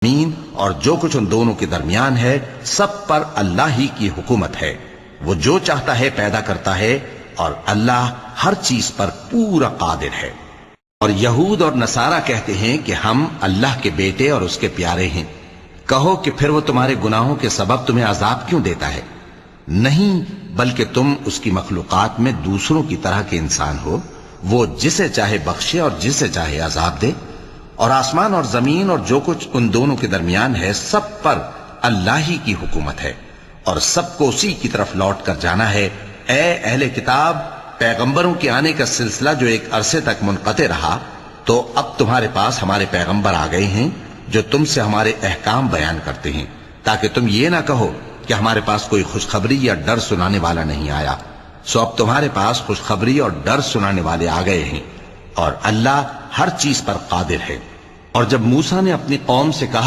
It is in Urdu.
زمین اور جو کچھ ان دونوں کے درمیان ہے، سب پر اللہ ہی کی حکومت ہے۔ وہ جو چاہتا ہے پیدا کرتا ہے، اور اللہ ہر چیز پر پورا قادر ہے۔ اور یہود اور نصارہ کہتے ہیں کہ ہم اللہ کے بیٹے اور اس کے پیارے ہیں۔ کہو کہ پھر وہ تمہارے گناہوں کے سبب تمہیں عذاب کیوں دیتا ہے؟ نہیں، بلکہ تم اس کی مخلوقات میں دوسروں کی طرح کے انسان ہو۔ وہ جسے چاہے بخشے اور جسے چاہے عذاب دے۔ اور آسمان اور زمین اور جو کچھ ان دونوں کے درمیان ہے، سب پر اللہ ہی کی حکومت ہے، اور سب کو اسی کی طرف لوٹ کر جانا ہے۔ اے اہل کتاب، پیغمبروں کے آنے کا سلسلہ جو ایک عرصے تک منقطع رہا، تو اب تمہارے پاس ہمارے پیغمبر آ گئے ہیں جو تم سے ہمارے احکام بیان کرتے ہیں، تاکہ تم یہ نہ کہو کہ ہمارے پاس کوئی خوشخبری یا ڈر سنانے والا نہیں آیا۔ سو اب تمہارے پاس خوشخبری اور ڈر سنانے والے آ گئے ہیں، اور اللہ ہر چیز پر قادر ہے۔ اور جب موسیٰ نے اپنی قوم سے کہا